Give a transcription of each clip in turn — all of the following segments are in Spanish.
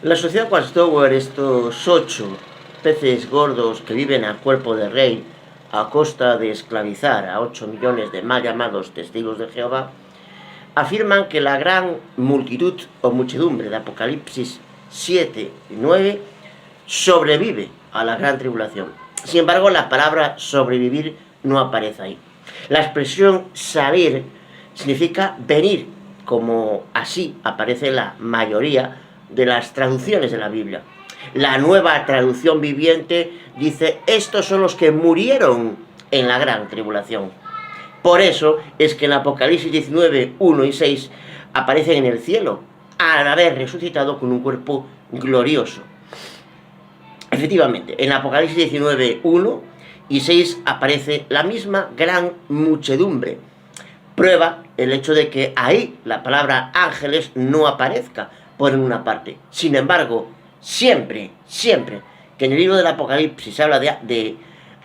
La sociedad Watchtower, estos 8 peces gordos que viven a cuerpo de rey a costa de esclavizar a 8 millones de mal llamados testigos de Jehová, afirman que la gran multitud o muchedumbre de Apocalipsis 7 y 9 sobrevive a la gran tribulación. Sin embargo, la palabra sobrevivir no aparece ahí. La expresión salir significa venir, como así aparece en la mayoría de las traducciones de la Biblia. La Nueva Traducción Viviente dice: estos son los que murieron en la gran tribulación. Por eso es que en Apocalipsis 19, 1 y 6 aparecen en el cielo, al haber resucitado con un cuerpo glorioso. Efectivamente, en Apocalipsis 19, 1 y 6 aparece la misma gran muchedumbre. Prueba el hecho de que ahí la palabra ángeles no aparezca por una parte. Sin embargo, siempre que en el libro del Apocalipsis se habla de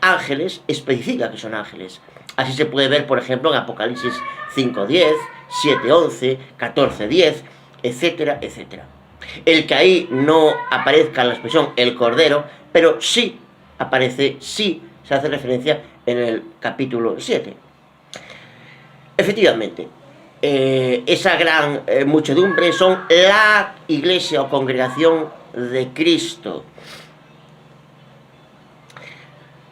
ángeles, especifica que son ángeles. Así se puede ver, por ejemplo, en Apocalipsis 5:10, 7:11, 14:10, etcétera, etcétera. El que ahí no aparezca la expresión el Cordero, pero sí aparece, sí se hace referencia en el capítulo 7. Efectivamente, esa gran muchedumbre son la iglesia o congregación de Cristo.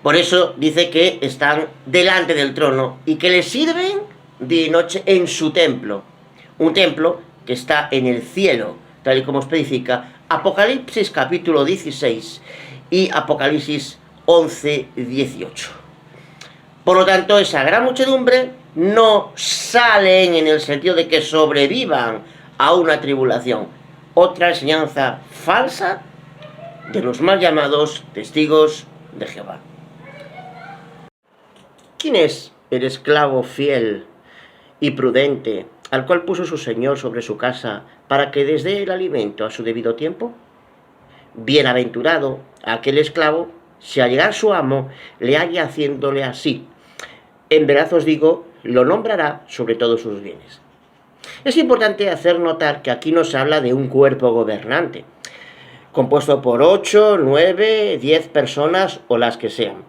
Por eso dice que están delante del trono y que le sirven día y noche en su templo. Un templo que está en el cielo, tal y como especifica Apocalipsis capítulo 16 y Apocalipsis 11, 18. Por lo tanto, esa gran muchedumbre no salen en el sentido de que sobrevivan a una tribulación. Otra enseñanza falsa de los mal llamados testigos de Jehová. ¿Quién es el esclavo fiel y prudente al cual puso su señor sobre su casa para que les dé el alimento a su debido tiempo? Bienaventurado aquel esclavo si al llegar su amo le halla haciéndole así. En verdad os digo, lo nombrará sobre todos sus bienes. Es importante hacer notar que aquí no se habla de un cuerpo gobernante, compuesto por 8, 9, 10 personas o las que sean.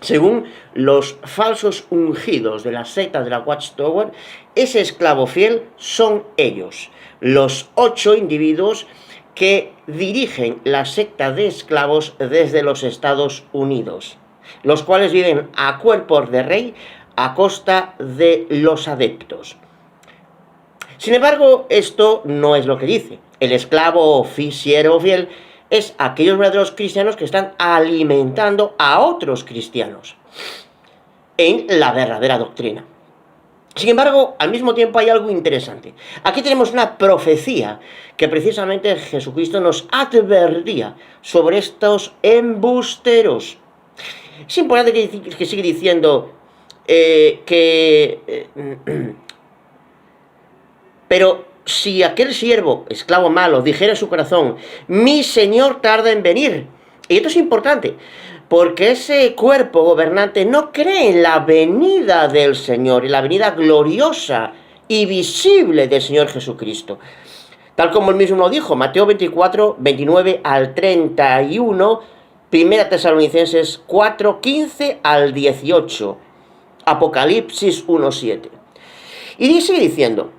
Según los falsos ungidos de la secta de la Watchtower, ese esclavo fiel son ellos, los 8 individuos que dirigen la secta de esclavos desde los Estados Unidos, los cuales viven a cuerpos de rey a costa de los adeptos. Sin embargo, esto no es lo que dice. El esclavo o siervo fiel es aquellos verdaderos cristianos que están alimentando a otros cristianos en la verdadera doctrina. Sin embargo, al mismo tiempo hay algo interesante. Aquí tenemos una profecía que precisamente Jesucristo nos advertía sobre estos embusteros. Es importante que siga diciendo pero si aquel siervo, esclavo malo, dijera en su corazón: mi señor tarda en venir. Y esto es importante, porque ese cuerpo gobernante no cree en la venida del Señor, en la venida gloriosa y visible del Señor Jesucristo. Tal como él mismo lo dijo, Mateo 24, 29 al 31, 1 Tesalonicenses 4, 15 al 18, Apocalipsis 1, 7. Y sigue diciendo: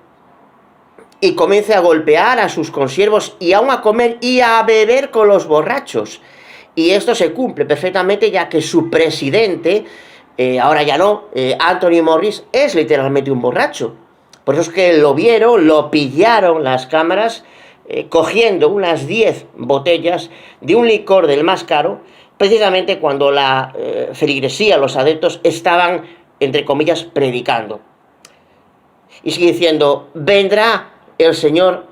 y comience a golpear a sus consiervos y aún a comer y a beber con los borrachos. Y esto se cumple perfectamente, ya que su presidente, ahora ya no, Anthony Morris, es literalmente un borracho. Por eso es que lo vieron, lo pillaron las cámaras, cogiendo unas 10 botellas de un licor del más caro, precisamente cuando la feligresía, los adeptos, estaban, entre comillas, predicando. Y sigue diciendo: vendrá el Señor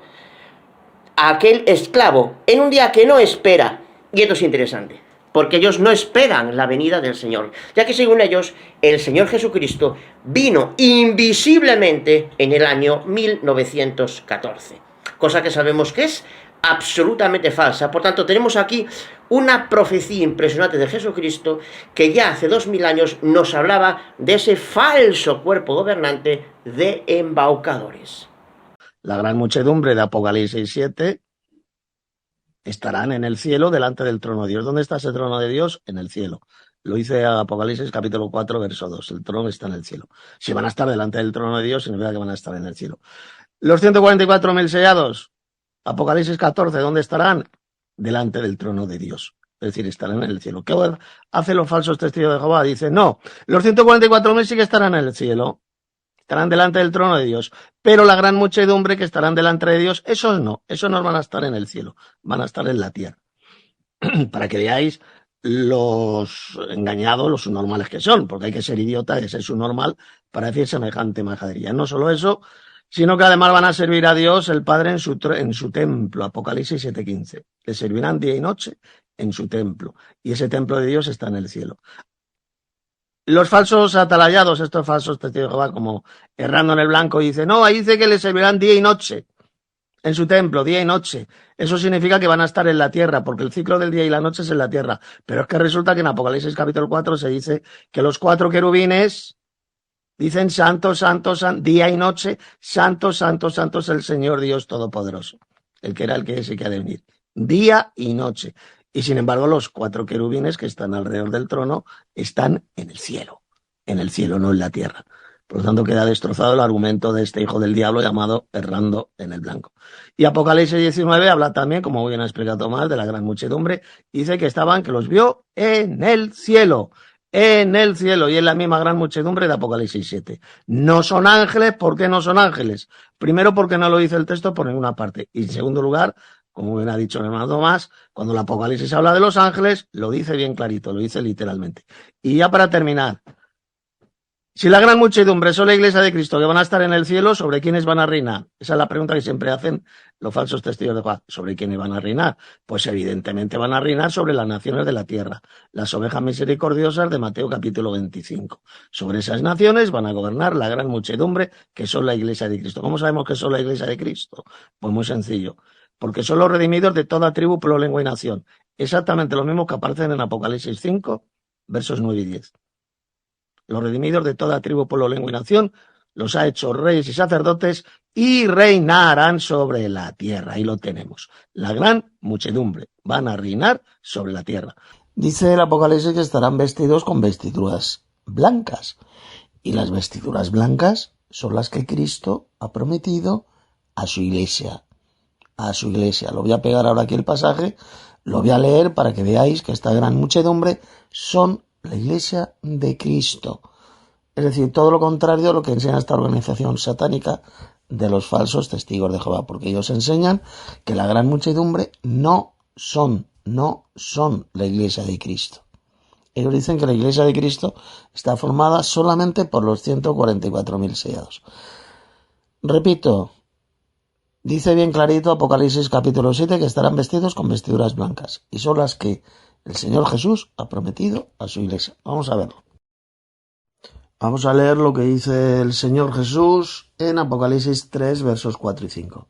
a aquel esclavo en un día que no espera. Y esto es interesante, porque ellos no esperan la venida del Señor, ya que según ellos, el Señor Jesucristo vino invisiblemente en el año 1914, cosa que sabemos que es absolutamente falsa. Por tanto, tenemos aquí una profecía impresionante de Jesucristo que ya hace 2000 años nos hablaba de ese falso cuerpo gobernante de embaucadores. La gran muchedumbre de Apocalipsis 7 estarán en el cielo delante del trono de Dios. ¿Dónde está ese trono de Dios? En el cielo. Lo dice Apocalipsis capítulo 4, verso 2. El trono está en el cielo. Si van a estar delante del trono de Dios, significa que van a estar en el cielo. Los 144.000 sellados, Apocalipsis 14, ¿dónde estarán? Delante del trono de Dios. Es decir, estarán en el cielo. ¿Qué hacen los falsos testigos de Jehová? Dicen, no, los 144.000 sí que estarán en el cielo. Estarán delante del trono de Dios. Pero la gran muchedumbre que estarán delante de Dios, esos no van a estar en el cielo, van a estar en la tierra. Para que veáis los engañados, los subnormales que son, porque hay que ser idiota, hay que ser subnormal para decir semejante majadería. No solo eso, sino que además van a servir a Dios el Padre en su templo, Apocalipsis 7:15. Le servirán día y noche en su templo, y ese templo de Dios está en el cielo. Los falsos atalayados, estos falsos testigos de Jehová, como errando en el blanco, dicen, no, ahí dice que le servirán día y noche en su templo, día y noche. Eso significa que van a estar en la tierra, porque el ciclo del día y la noche es en la tierra. Pero es que resulta que en Apocalipsis capítulo 4 se dice que los 4 querubines dicen santo, santo, santo, día y noche, santo, santo, santo es el Señor Dios Todopoderoso, el que era, el que es y que ha de venir. Día y noche. Y sin embargo, los 4 querubines que están alrededor del trono están en el cielo, no en la tierra. Por lo tanto, queda destrozado el argumento de este hijo del diablo llamado errando en el blanco. Y Apocalipsis 19 habla también, como bien ha explicado Tomás, de la gran muchedumbre. Dice que los vio en el cielo, y en la misma gran muchedumbre de Apocalipsis 7. No son ángeles. ¿Por qué no son ángeles? Primero, porque no lo dice el texto por ninguna parte. Y en segundo lugar, como bien ha dicho el hermano Tomás, cuando el Apocalipsis habla de los ángeles, lo dice bien clarito, lo dice literalmente. Y ya para terminar, si la gran muchedumbre son la iglesia de Cristo que van a estar en el cielo, ¿sobre quiénes van a reinar? Esa es la pregunta que siempre hacen los falsos testigos de Jehová. ¿Sobre quiénes van a reinar? Pues evidentemente van a reinar sobre las naciones de la tierra, las ovejas misericordiosas de Mateo capítulo 25. Sobre esas naciones van a gobernar la gran muchedumbre que son la iglesia de Cristo. ¿Cómo sabemos que son la iglesia de Cristo? Pues muy sencillo. Porque son los redimidos de toda tribu, pueblo, lengua y nación. Exactamente lo mismo que aparecen en Apocalipsis 5, versos 9 y 10. Los redimidos de toda tribu, pueblo, lengua y nación, los ha hecho reyes y sacerdotes y reinarán sobre la tierra. Ahí lo tenemos. La gran muchedumbre van a reinar sobre la tierra. Dice el Apocalipsis que estarán vestidos con vestiduras blancas. Y las vestiduras blancas son las que Cristo ha prometido a su iglesia. Lo voy a pegar ahora aquí el pasaje, lo voy a leer para que veáis que esta gran muchedumbre son la iglesia de Cristo. Es decir, todo lo contrario a lo que enseña esta organización satánica de los falsos testigos de Jehová, porque ellos enseñan que la gran muchedumbre no son la iglesia de Cristo. Ellos dicen que la iglesia de Cristo está formada solamente por los 144.000 sellados. Repito, dice bien clarito Apocalipsis capítulo 7 que estarán vestidos con vestiduras blancas y son las que el Señor Jesús ha prometido a su iglesia. Vamos a verlo. Vamos a leer lo que dice el Señor Jesús en Apocalipsis 3, versos 4 y 5.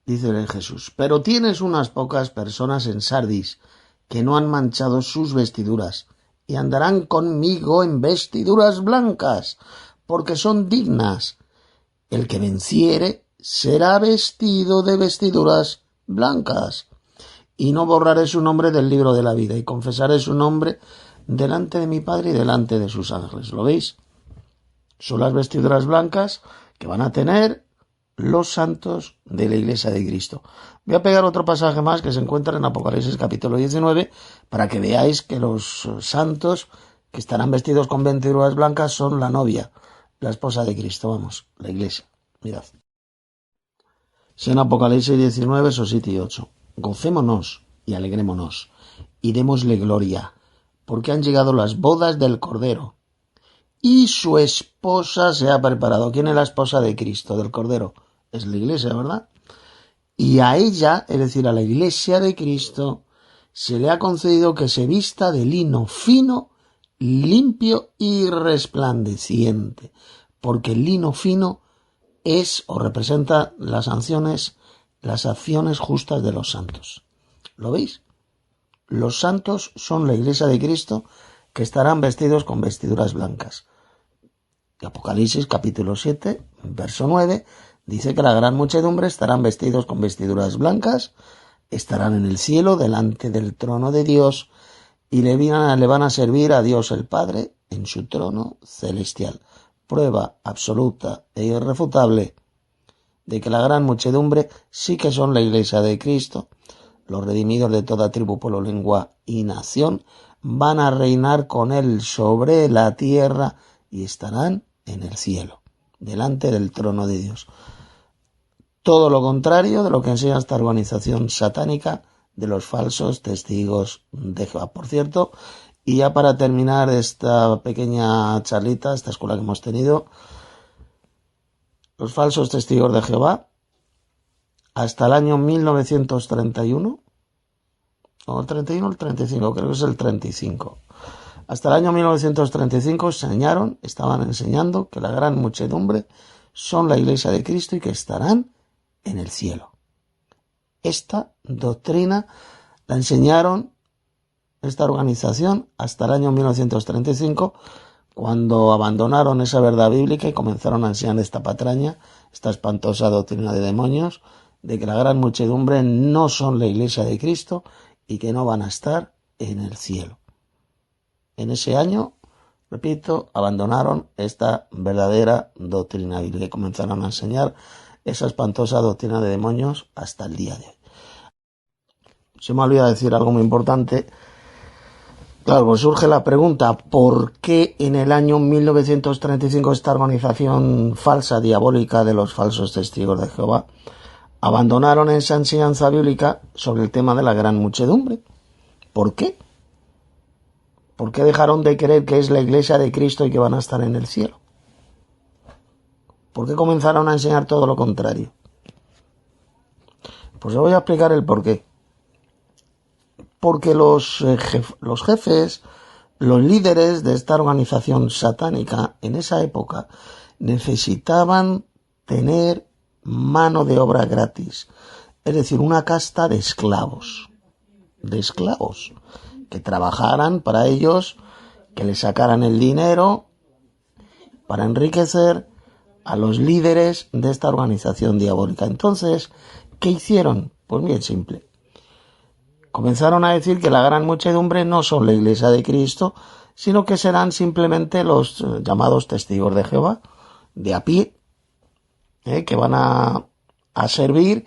Dice Jesús, pero tienes unas pocas personas en Sardis que no han manchado sus vestiduras y andarán conmigo en vestiduras blancas, porque son dignas. El que venciere será vestido de vestiduras blancas. Y no borraré su nombre del libro de la vida, y confesaré su nombre delante de mi Padre y delante de sus ángeles. ¿Lo veis? Son las vestiduras blancas que van a tener los santos de la iglesia de Cristo. Voy a pegar otro pasaje más que se encuentra en Apocalipsis capítulo 19 para que veáis que los santos que estarán vestidos con vestiduras blancas son la novia, la esposa de Cristo, vamos, la iglesia. Mirad. Es en Apocalipsis 19, versos 7 y 8. Gocémonos y alegrémonos y démosle gloria, porque han llegado las bodas del Cordero y su esposa se ha preparado. ¿Quién es la esposa de Cristo, del Cordero? Es la iglesia, ¿verdad? Y a ella, es decir, a la iglesia de Cristo, se le ha concedido que se vista de lino fino, limpio y resplandeciente, porque el lino fino es o representa las acciones justas de los santos. ¿Lo veis? Los santos son la iglesia de Cristo que estarán vestidos con vestiduras blancas. Apocalipsis capítulo 7, verso 9, dice que la gran muchedumbre estarán vestidos con vestiduras blancas, estarán en el cielo delante del trono de Dios y le van a servir a Dios el Padre en su trono celestial. Prueba absoluta e irrefutable de que la gran muchedumbre sí que son la Iglesia de Cristo, los redimidos de toda tribu, pueblo, lengua y nación, van a reinar con él sobre la tierra y estarán en el cielo, delante del trono de Dios. Todo lo contrario de lo que enseña esta organización satánica de los falsos testigos de Jehová. Por cierto, y ya para terminar esta pequeña charlita, esta escuela que hemos tenido, los falsos testigos de Jehová, hasta el año 1931, o el 31 o el 35, creo que es el 35. Hasta el año 1935 estaban enseñando que la gran muchedumbre son la Iglesia de Cristo y que estarán en el cielo. Esta doctrina la enseñaron esta organización hasta el año 1935, cuando abandonaron esa verdad bíblica y comenzaron a enseñar esta patraña, esta espantosa doctrina de demonios, de que la gran muchedumbre no son la Iglesia de Cristo y que no van a estar en el cielo. En ese año, repito, abandonaron esta verdadera doctrina bíblica y comenzaron a enseñar esa espantosa doctrina de demonios hasta el día de hoy. Se me olvidó decir algo muy importante. Claro, pues surge la pregunta, ¿por qué en el año 1935 esta organización falsa, diabólica de los falsos testigos de Jehová abandonaron esa enseñanza bíblica sobre el tema de la gran muchedumbre? ¿Por qué? ¿Por qué dejaron de creer que es la Iglesia de Cristo y que van a estar en el cielo? ¿Por qué comenzaron a enseñar todo lo contrario? Pues os voy a explicar el por qué. Porque los jefes, los líderes de esta organización satánica en esa época necesitaban tener mano de obra gratis, es decir, una casta de esclavos, que trabajaran para ellos, que les sacaran el dinero para enriquecer a los líderes de esta organización diabólica. Entonces, ¿qué hicieron? Pues bien simple. Comenzaron a decir que la gran muchedumbre no son la Iglesia de Cristo, sino que serán simplemente los llamados testigos de Jehová, de a pie, que van a servir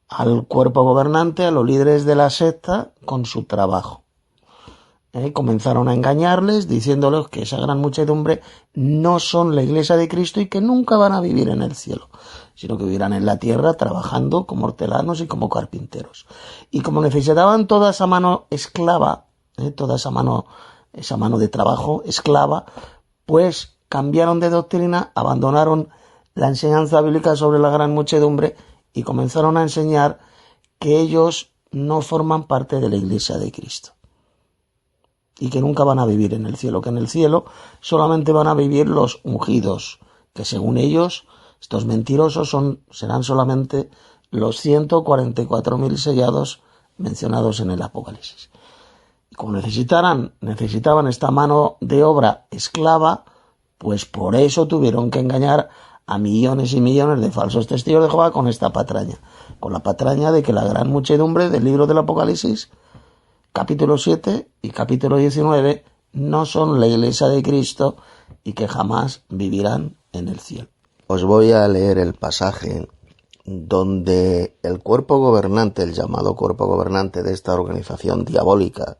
al cuerpo gobernante, a los líderes de la secta, con su trabajo. Comenzaron a engañarles, diciéndoles que esa gran muchedumbre no son la Iglesia de Cristo y que nunca van a vivir en el cielo, sino que vivirán en la tierra trabajando como hortelanos y como carpinteros. Y como necesitaban toda esa mano esclava, toda esa mano de trabajo esclava, pues cambiaron de doctrina, abandonaron la enseñanza bíblica sobre la gran muchedumbre y comenzaron a enseñar que ellos no forman parte de la Iglesia de Cristo y que nunca van a vivir en el cielo, que en el cielo solamente van a vivir los ungidos, que según ellos, estos mentirosos serán solamente los 144.000 sellados mencionados en el Apocalipsis. Y como necesitaban esta mano de obra esclava, pues por eso tuvieron que engañar a millones y millones de falsos testigos de Jehová con esta patraña, con la patraña de que la gran muchedumbre del libro del Apocalipsis, capítulo 7 y capítulo 19, no son la Iglesia de Cristo y que jamás vivirán en el cielo. Os voy a leer el pasaje donde el cuerpo gobernante, el llamado cuerpo gobernante de esta organización diabólica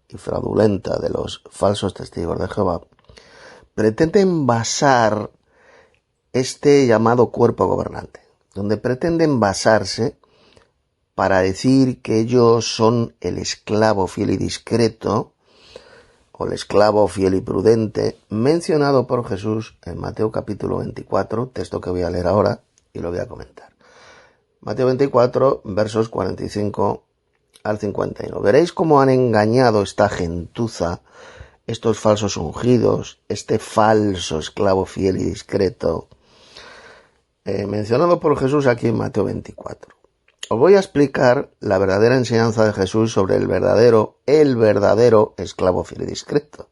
y fraudulenta de los falsos testigos de Jehová, pretenden basar este llamado cuerpo gobernante, donde pretenden basarse para decir que ellos son el esclavo fiel y discreto, o el esclavo fiel y prudente, mencionado por Jesús en Mateo capítulo 24, texto que voy a leer ahora y lo voy a comentar. Mateo 24, versos 45 al 51. Veréis cómo han engañado esta gentuza, estos falsos ungidos, este falso esclavo fiel y discreto, mencionado por Jesús aquí en Mateo 24. Os voy a explicar la verdadera enseñanza de Jesús sobre el verdadero esclavo fiel y discreto,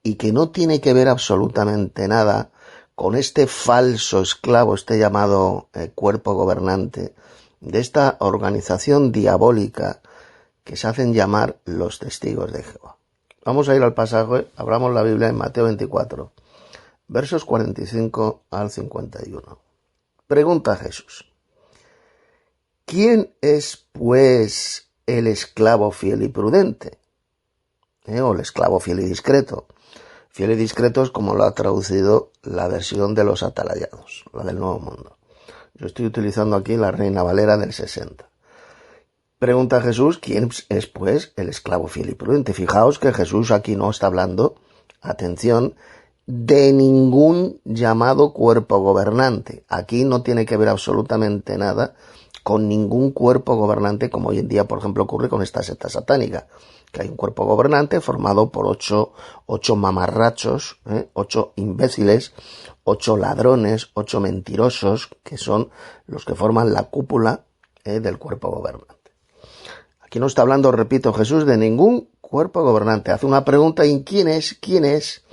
y que no tiene que ver absolutamente nada con este falso esclavo, este llamado cuerpo gobernante de esta organización diabólica que se hacen llamar los testigos de Jehová. Vamos a ir al pasaje, abramos la Biblia en Mateo 24, versos 45 al 51. Pregunta Jesús: ¿quién es, pues, el esclavo fiel y prudente? O el esclavo fiel y discreto. Fiel y discreto es como lo ha traducido la versión de los Atalayados, la del Nuevo Mundo. Yo estoy utilizando aquí la Reina Valera del 60. Pregunta Jesús: ¿quién es, pues, el esclavo fiel y prudente? Fijaos que Jesús aquí no está hablando, atención, de ningún llamado cuerpo gobernante. Aquí no tiene que ver absolutamente nada con ningún cuerpo gobernante, como hoy en día, por ejemplo, ocurre con esta secta satánica, que hay un cuerpo gobernante formado por ocho mamarrachos, 8 imbéciles, 8 ladrones, 8 mentirosos, que son los que forman la cúpula del cuerpo gobernante. Aquí no está hablando, repito, Jesús, de ningún cuerpo gobernante. Hace una pregunta: ¿y quién es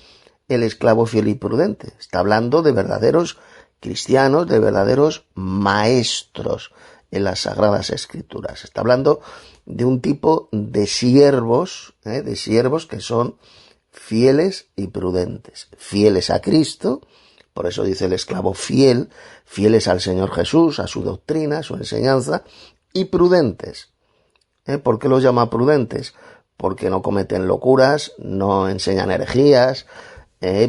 el esclavo fiel y prudente? Está hablando de verdaderos cristianos, de verdaderos maestros en las Sagradas Escrituras. Está hablando de un tipo de siervos que son fieles y prudentes. Fieles a Cristo, por eso dice el esclavo fiel, fieles al Señor Jesús, a su doctrina, a su enseñanza, y prudentes. ¿Por qué los llama prudentes? Porque no cometen locuras, no enseñan herejías,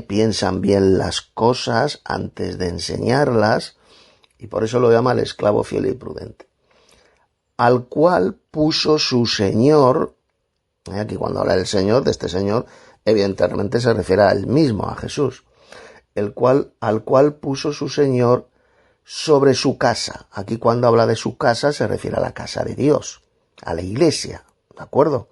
piensan bien las cosas antes de enseñarlas, y por eso lo llama el esclavo fiel y prudente. Al cual puso su Señor, aquí cuando habla del Señor, de este Señor, evidentemente se refiere a él mismo, a Jesús, al cual puso su Señor sobre su casa. Aquí cuando habla de su casa se refiere a la casa de Dios, a la iglesia, ¿de acuerdo?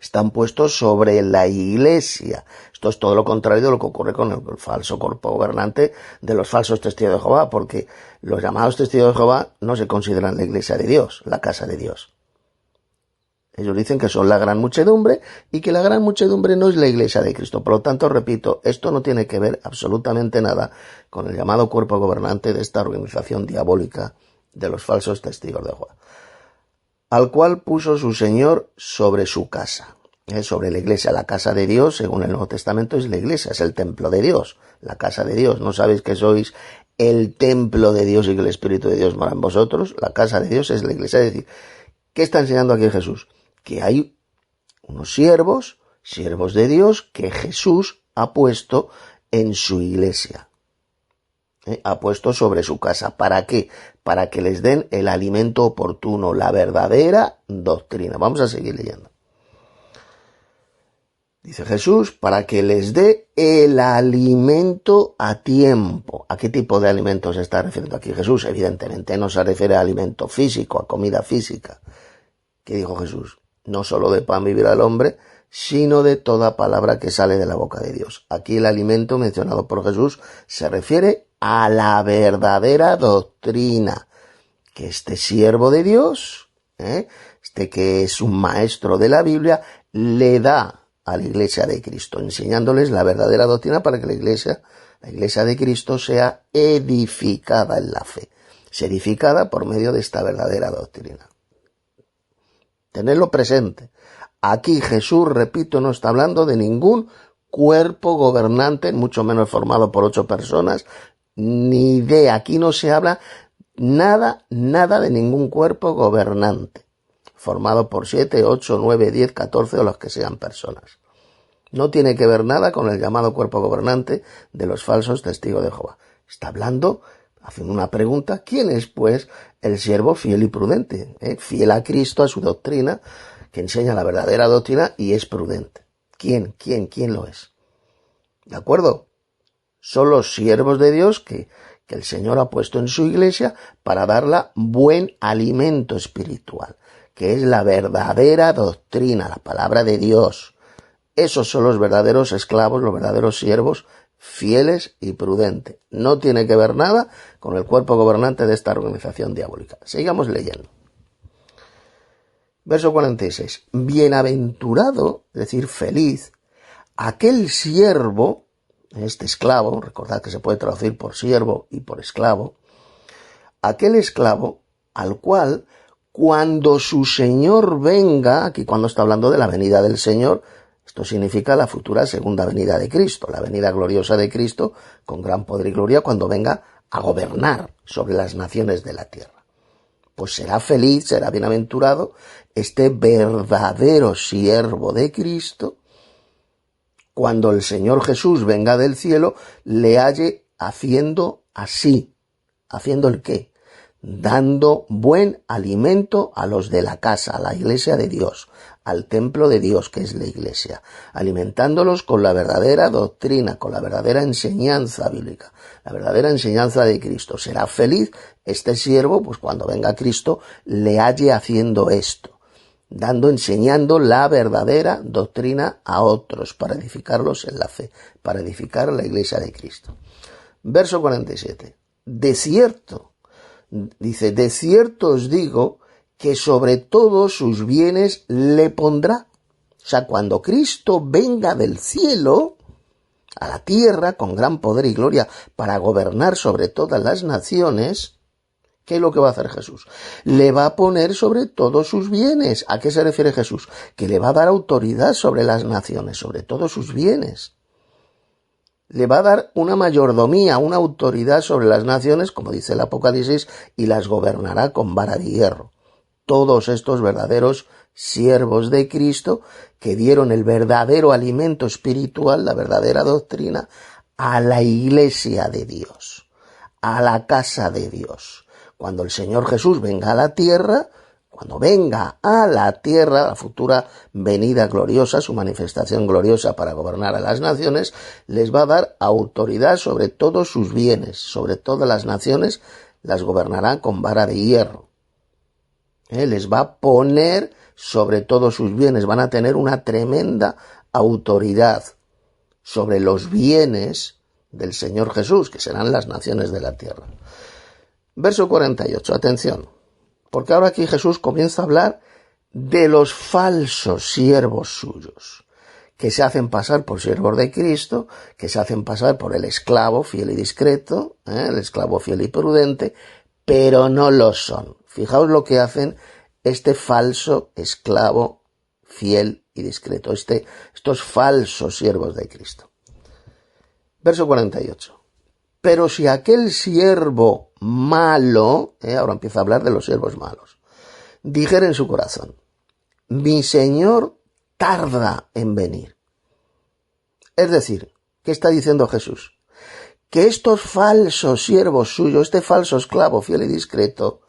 Están puestos sobre la iglesia. Esto es todo lo contrario de lo que ocurre con el falso cuerpo gobernante de los falsos testigos de Jehová, porque los llamados testigos de Jehová no se consideran la iglesia de Dios, la casa de Dios. Ellos dicen que son la gran muchedumbre y que la gran muchedumbre no es la iglesia de Cristo. Por lo tanto, repito, esto no tiene que ver absolutamente nada con el llamado cuerpo gobernante de esta organización diabólica de los falsos testigos de Jehová. Al cual puso su Señor sobre su casa, sobre la iglesia. La casa de Dios, según el Nuevo Testamento, es la iglesia, es el templo de Dios, la casa de Dios. ¿No sabéis que sois el templo de Dios y que el Espíritu de Dios mora en vosotros? La casa de Dios es la iglesia. Es decir, ¿qué está enseñando aquí Jesús? Que hay unos siervos de Dios que Jesús ha puesto en su iglesia. Ha puesto sobre su casa. ¿Para qué? Para que les den el alimento oportuno, la verdadera doctrina. Vamos a seguir leyendo. Dice Jesús, para que les dé el alimento a tiempo. ¿A qué tipo de alimento se está refiriendo aquí Jesús? Evidentemente no se refiere a alimento físico, a comida física. ¿Qué dijo Jesús? No solo de pan vivirá el hombre, sino de toda palabra que sale de la boca de Dios. Aquí el alimento mencionado por Jesús se refiere a la verdadera doctrina que este siervo de Dios, este que es un maestro de la Biblia, le da a la iglesia de Cristo, enseñándoles la verdadera doctrina para que la iglesia de Cristo sea edificada en la fe, sea edificada por medio de esta verdadera doctrina. Tenedlo presente. Aquí Jesús, repito, no está hablando de ningún cuerpo gobernante, mucho menos formado por 8 personas, ni de, aquí no se habla nada de ningún cuerpo gobernante, formado por 7, 8, 9, 10, 14 o los que sean personas. No tiene que ver nada con el llamado cuerpo gobernante de los falsos testigos de Jehová. Está hablando, haciendo una pregunta: ¿quién es, pues, el siervo fiel y prudente? Fiel a Cristo, a su doctrina, que enseña la verdadera doctrina y es prudente. ¿Quién lo es? ¿De acuerdo? Son los siervos de Dios que el Señor ha puesto en su iglesia para darla buen alimento espiritual, que es la verdadera doctrina, la palabra de Dios. Esos son los verdaderos esclavos, los verdaderos siervos fieles y prudentes. No tiene que ver nada con el cuerpo gobernante de esta organización diabólica. Sigamos leyendo. Verso 46. Bienaventurado, es decir, feliz, aquel siervo, este esclavo, recordad que se puede traducir por siervo y por esclavo, aquel esclavo al cual, cuando su Señor venga, aquí cuando está hablando de la venida del Señor, esto significa la futura segunda venida de Cristo, la venida gloriosa de Cristo, con gran poder y gloria, cuando venga a gobernar sobre las naciones de la tierra. Pues será feliz, será bienaventurado este verdadero siervo de Cristo, cuando el Señor Jesús venga del cielo, le halle haciendo así. ¿Haciendo el qué? Dando buen alimento a los de la casa, a la iglesia de Dios, al templo de Dios que es la iglesia, alimentándolos con la verdadera doctrina, con la verdadera enseñanza bíblica, la verdadera enseñanza de Cristo. Será feliz este siervo, pues cuando venga Cristo, le halle haciendo esto, enseñando la verdadera doctrina a otros, para edificarlos en la fe, para edificar la iglesia de Cristo. Verso 47. De cierto, dice, de cierto os digo que sobre todos sus bienes le pondrá. O sea, cuando Cristo venga del cielo a la tierra con gran poder y gloria para gobernar sobre todas las naciones, ¿qué es lo que va a hacer Jesús? Le va a poner sobre todos sus bienes. ¿A qué se refiere Jesús? Que le va a dar autoridad sobre las naciones, sobre todos sus bienes. Le va a dar una mayordomía, una autoridad sobre las naciones, como dice el Apocalipsis, y las gobernará con vara de hierro. Todos estos verdaderos siervos de Cristo que dieron el verdadero alimento espiritual, la verdadera doctrina, a la iglesia de Dios, a la casa de Dios. Cuando el Señor Jesús venga a la tierra, cuando venga a la tierra, la futura venida gloriosa, su manifestación gloriosa para gobernar a las naciones, les va a dar autoridad sobre todos sus bienes, sobre todas las naciones, las gobernará con vara de hierro. Les va a poner sobre todos sus bienes, van a tener una tremenda autoridad sobre los bienes del Señor Jesús, que serán las naciones de la tierra. Verso 48, atención. Porque ahora aquí Jesús comienza a hablar de los falsos siervos suyos, que se hacen pasar por siervos de Cristo, que se hacen pasar por el esclavo fiel y discreto, el esclavo fiel y prudente, pero no lo son. Fijaos lo que hacen este falso esclavo fiel y discreto, estos falsos siervos de Cristo. Verso 48. Pero si aquel siervo malo, ahora empieza a hablar de los siervos malos, dijera en su corazón, mi Señor tarda en venir. Es decir, ¿qué está diciendo Jesús? Que estos falsos siervos suyos, este falso esclavo fiel y discreto,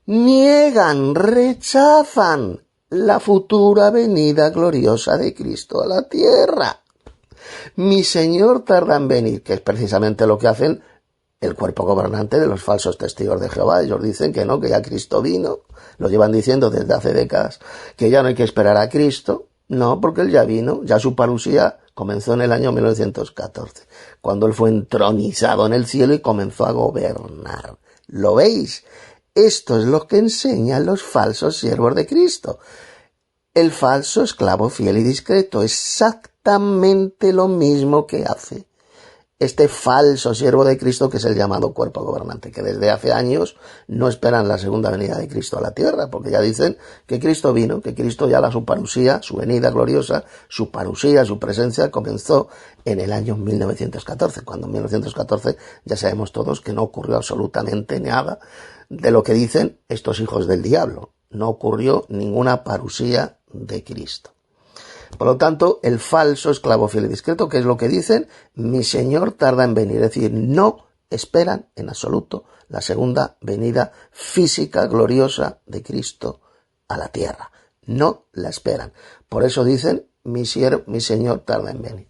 niegan, rechazan la futura venida gloriosa de Cristo a la tierra. Mi Señor tarda en venir, que es precisamente lo que hacen el cuerpo gobernante de los falsos testigos de Jehová. Ellos dicen que no, que ya Cristo vino, lo llevan diciendo desde hace décadas, que ya no hay que esperar a Cristo. No, porque Él ya vino, ya su parusía comenzó en el año 1914, cuando Él fue entronizado en el cielo y comenzó a gobernar. ¿Lo veis? Esto es lo que enseñan los falsos siervos de Cristo. El falso esclavo fiel y discreto, exactamente lo mismo que hace este falso siervo de Cristo, que es el llamado cuerpo gobernante, que desde hace años no esperan la segunda venida de Cristo a la tierra, porque ya dicen que Cristo vino, que Cristo ya su parusía, su venida gloriosa, su parusía, su presencia comenzó en el año 1914, cuando en 1914 ya sabemos todos que no ocurrió absolutamente nada de lo que dicen estos hijos del diablo. No ocurrió ninguna parusía de Cristo. Por lo tanto, el falso esclavo fiel y discreto, que es lo que dicen, mi Señor tarda en venir. Es decir, no esperan en absoluto la segunda venida física, gloriosa de Cristo a la tierra. No la esperan. Por eso dicen, mi Señor tarda en venir.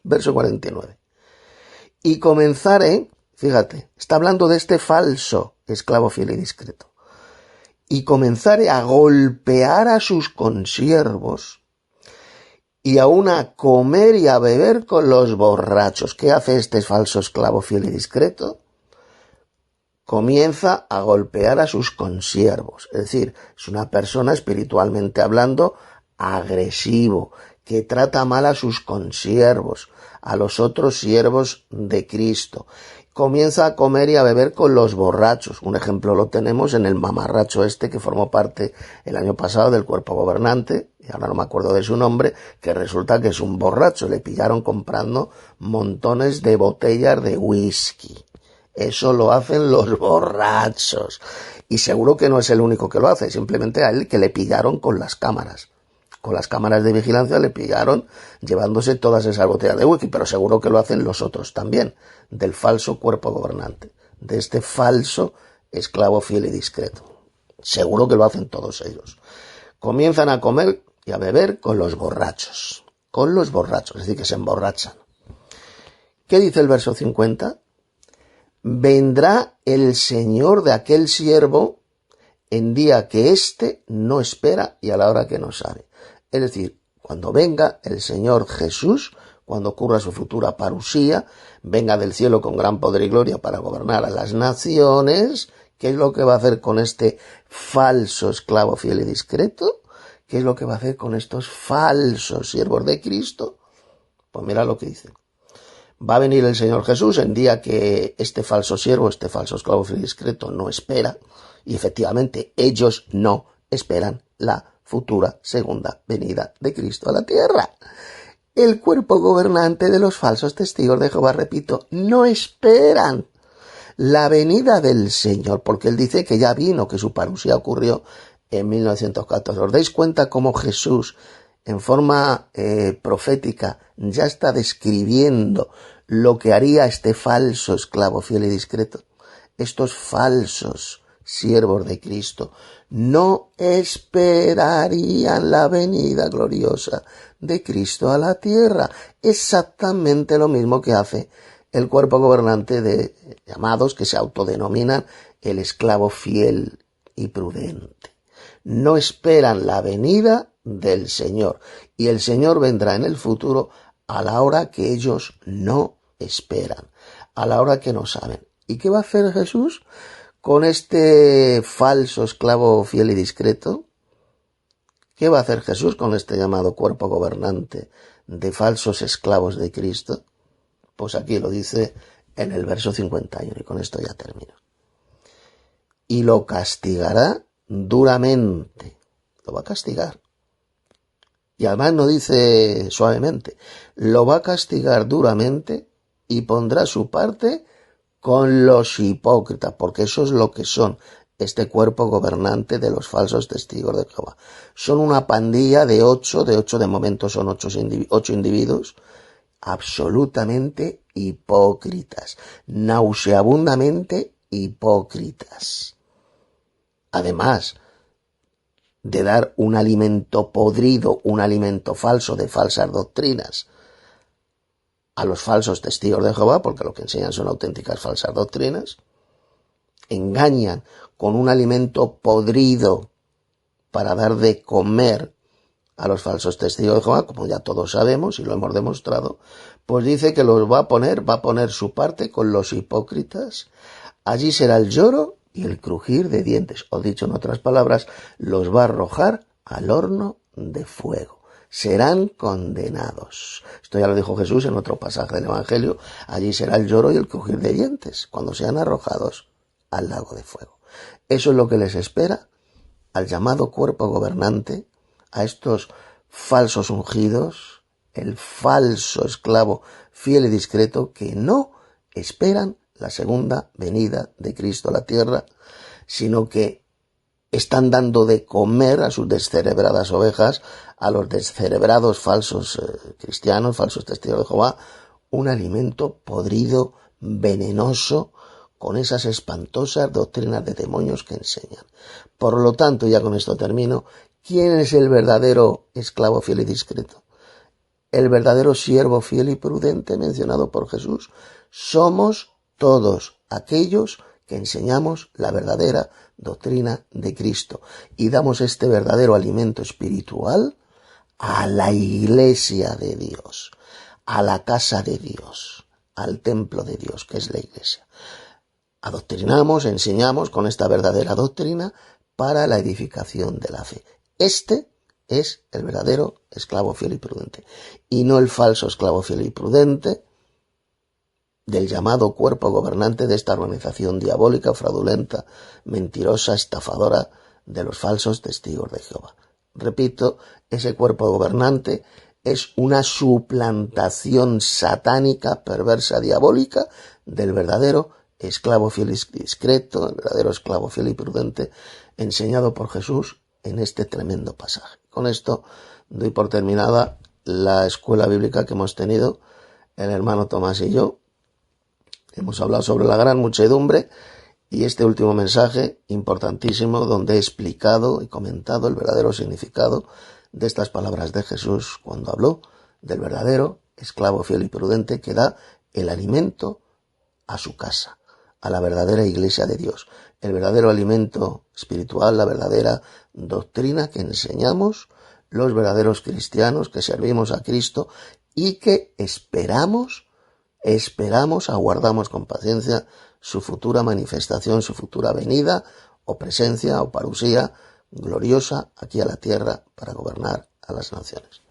Verso 49. Y comenzaré, fíjate, está hablando de este falso esclavo fiel y discreto. Y comenzare a golpear a sus consiervos y aún a comer y a beber con los borrachos. ¿Qué hace este falso esclavo fiel y discreto? Comienza a golpear a sus consiervos. Es decir, es una persona espiritualmente hablando agresivo, que trata mal a sus consiervos, a los otros siervos de Cristo. comienza a comer y a beber con los borrachos. Un ejemplo lo tenemos en el mamarracho este que formó parte el año pasado del cuerpo gobernante, y ahora no me acuerdo de su nombre, que resulta que es un borracho. Le pillaron comprando montones de botellas de whisky. Eso lo hacen los borrachos. Y seguro que no es el único que lo hace, simplemente a él que le pillaron con las cámaras. Con las cámaras de vigilancia le pillaron llevándose todas esas botellas de whisky, pero seguro que lo hacen los otros también, del falso cuerpo gobernante, de este falso esclavo fiel y discreto. Seguro que lo hacen todos ellos. Comienzan a comer y a beber con los borrachos, es decir, que se emborrachan. ¿Qué dice el verso 50? Vendrá el Señor de aquel siervo en día que éste no espera y a la hora que no sabe. Es decir, cuando venga el Señor Jesús, cuando ocurra su futura parusía, venga del cielo con gran poder y gloria para gobernar a las naciones, ¿qué es lo que va a hacer con este falso esclavo fiel y discreto? ¿Qué es lo que va a hacer con estos falsos siervos de Cristo? Pues mira lo que dice. Va a venir el Señor Jesús en día que este falso siervo, este falso esclavo fiel y discreto no espera, y efectivamente ellos no esperan la futura segunda venida de Cristo a la tierra. El cuerpo gobernante de los falsos testigos de Jehová, repito, no esperan la venida del Señor, porque él dice que ya vino, que su parusía ocurrió en 1914. ¿Os dais cuenta cómo Jesús, en forma profética, ya está describiendo lo que haría este falso esclavo fiel y discreto? Estos falsos siervos de Cristo no esperarían la venida gloriosa de Cristo a la tierra. Exactamente lo mismo que hace el cuerpo gobernante de llamados que se autodenominan el esclavo fiel y prudente. No esperan la venida del Señor, y el Señor vendrá en el futuro a la hora que ellos no esperan, a la hora que no saben. ¿Y qué va a hacer Jesús con este falso esclavo fiel y discreto? ¿Qué va a hacer Jesús con este llamado cuerpo gobernante de falsos esclavos de Cristo? Pues aquí lo dice en el verso 51, y con esto ya termino. Y lo castigará duramente. Lo va a castigar. Y además no dice suavemente. Lo va a castigar duramente y pondrá su parte con los hipócritas, porque eso es lo que son este cuerpo gobernante de los falsos testigos de Jehová. Son una pandilla de ocho de momento son ocho individuos, absolutamente hipócritas, nauseabundamente hipócritas. Además de dar un alimento podrido, un alimento falso de falsas doctrinas a los falsos testigos de Jehová, porque lo que enseñan son auténticas falsas doctrinas, engañan con un alimento podrido para dar de comer a los falsos testigos de Jehová, como ya todos sabemos y lo hemos demostrado, pues dice que los va a poner su parte con los hipócritas. Allí será el lloro y el crujir de dientes, o dicho en otras palabras, los va a arrojar al horno de fuego. Serán condenados. Esto ya lo dijo Jesús en otro pasaje del Evangelio. Allí será el lloro y el crujir de dientes, cuando sean arrojados al lago de fuego. Eso es lo que les espera al llamado cuerpo gobernante, a estos falsos ungidos, el falso esclavo fiel y discreto, que no esperan la segunda venida de Cristo a la tierra, sino que están dando de comer a sus descerebradas ovejas, a los descerebrados falsos cristianos, falsos testigos de Jehová, un alimento podrido, venenoso, con esas espantosas doctrinas de demonios que enseñan. Por lo tanto, ya con esto termino, ¿quién es el verdadero esclavo fiel y discreto? El verdadero siervo fiel y prudente mencionado por Jesús. Somos todos aquellos que enseñamos la verdadera doctrina de Cristo y damos este verdadero alimento espiritual a la iglesia de Dios, a la casa de Dios, al templo de Dios, que es la iglesia. Adoctrinamos, enseñamos con esta verdadera doctrina para la edificación de la fe. Este es el verdadero esclavo fiel y prudente, y no el falso esclavo fiel y prudente del llamado cuerpo gobernante de esta organización diabólica, fraudulenta, mentirosa, estafadora de los falsos testigos de Jehová. Repito, ese cuerpo gobernante es una suplantación satánica, perversa, diabólica del verdadero esclavo fiel y discreto, el verdadero esclavo fiel y prudente, enseñado por Jesús en este tremendo pasaje. Con esto doy por terminada la escuela bíblica que hemos tenido el hermano Tomás y yo. Hemos hablado sobre la gran muchedumbre y este último mensaje importantísimo donde he explicado y comentado el verdadero significado de estas palabras de Jesús cuando habló del verdadero esclavo fiel y prudente que da el alimento a su casa, a la verdadera iglesia de Dios, el verdadero alimento espiritual, la verdadera doctrina que enseñamos los verdaderos cristianos que servimos a Cristo y que esperamos, aguardamos con paciencia su futura manifestación, su futura venida o presencia o parusía gloriosa aquí a la tierra para gobernar a las naciones.